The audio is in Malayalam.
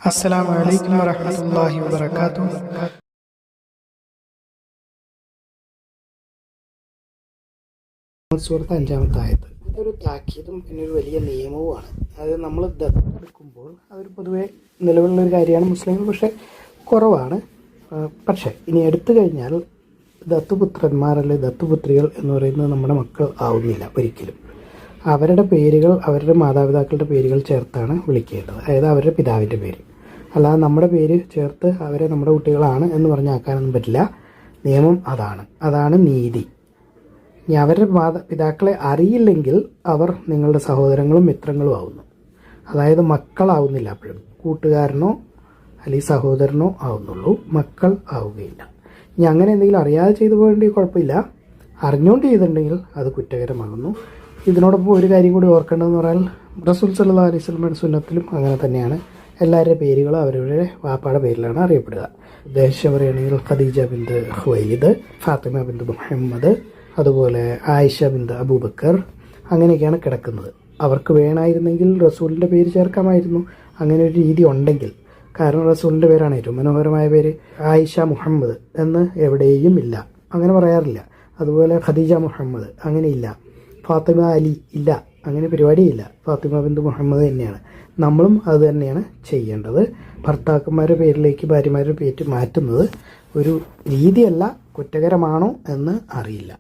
അസ്സലാമു അലൈക്കും വറഹ്മത്തുള്ളാഹി വബറകാതുഹു. സൂറത്ത് 5-ാമത്തെ ആയത്ത് ഇതൊരു താക്കീതും പിന്നെ ഒരു വലിയ നിയമവുമാണ്. അതായത് നമ്മൾ ദത്തെടുക്കുമ്പോൾ അതൊരു പൊതുവെ നിലവിലുള്ളൊരു കാര്യമാണ്. മുസ്ലിങ്ങൾ പക്ഷേ കുറവാണ്. പക്ഷേ ഇനി എടുത്തു കഴിഞ്ഞാൽ ദത്തുപുത്രന്മാർ അല്ലെങ്കിൽ ദത്തുപുത്രികൾ എന്ന് പറയുന്നത് നമ്മുടെ മക്കൾ ആവുന്നില്ല ഒരിക്കലും. അവരുടെ പേരുകൾ അവരുടെ മാതാപിതാക്കളുടെ പേരുകൾ ചേർത്താണ് വിളിക്കേണ്ടത്. അതായത് അവരുടെ പിതാവിൻ്റെ പേര്, അല്ലാതെ നമ്മുടെ പേര് ചേർത്ത് അവരെ നമ്മുടെ കുട്ടികളാണ് എന്ന് പറഞ്ഞാക്കാനൊന്നും പറ്റില്ല. നിയമം അതാണ് നീതി. ഇനി അവരുടെ പിതാക്കളെ അറിയില്ലെങ്കിൽ അവർ നിങ്ങളുടെ സഹോദരങ്ങളും മിത്രങ്ങളും ആവുന്നു. അതായത് മക്കളാവുന്നില്ല, അപ്പോഴും കൂട്ടുകാരനോ അല്ലെങ്കിൽ സഹോദരനോ ആവുന്നുള്ളൂ, മക്കൾ ആവുകയില്ല. ഇനി അങ്ങനെ എന്തെങ്കിലും അറിയാതെ ചെയ്തു പോകേണ്ടെങ്കിൽ കുഴപ്പമില്ല, അറിഞ്ഞുകൊണ്ട് ചെയ്തിട്ടുണ്ടെങ്കിൽ അത് കുറ്റകരമാകുന്നു. ഇതിനോടൊപ്പം ഒരു കാര്യം കൂടി ഓർക്കേണ്ടതെന്ന് പറഞ്ഞാൽ റസൂൽ സല്ലല്ലാഹു അലൈഹി വസല്ലമയുടെ സുന്നത്തിലും അങ്ങനെ തന്നെയാണ്. എല്ലാവരുടെ പേരുകളും അവരവരുടെ വാപ്പാടെ പേരിലാണ് അറിയപ്പെടുക. ഉദ്ദേശിച്ച് പറയുകയാണെങ്കിൽ ഖദീജ ബിന്ത് ഖുവൈലിദ്, ഫാത്തിമ ബിന്ത് മുഹമ്മദ്, അതുപോലെ ആയിഷ ബിന്ത് അബൂബക്കർ, അങ്ങനെയൊക്കെയാണ് കിടക്കുന്നത്. അവർക്ക് വേണമായിരുന്നെങ്കിൽ റസൂലിൻ്റെ പേര് ചേർക്കാമായിരുന്നു, അങ്ങനെ ഒരു രീതി ഉണ്ടെങ്കിൽ. കാരണം റസൂലിൻ്റെ പേരാണ് ഏറ്റവും മനോഹരമായ പേര്. ആയിഷ മുഹമ്മദ് എന്ന് എവിടെയും ഇല്ല, അങ്ങനെ പറയാറില്ല. അതുപോലെ ഖദീജ മുഹമ്മദ് അങ്ങനെയില്ല. ഫാത്തിമ അലി ഇല്ല, അങ്ങനെ പരിപാടിയില്ല. ഫാത്തിമ ബിന്ത് മുഹമ്മദ് തന്നെയാണ്. നമ്മളും അത് തന്നെയാണ് ചെയ്യേണ്ടത്. ഭർത്താക്കന്മാരുടെ പേരിലേക്ക് ഭാര്യമാരുടെ പേര് മാറ്റുന്നത് ഒരു രീതിയല്ല, കുറ്റകരമാണോ എന്ന് അറിയില്ല.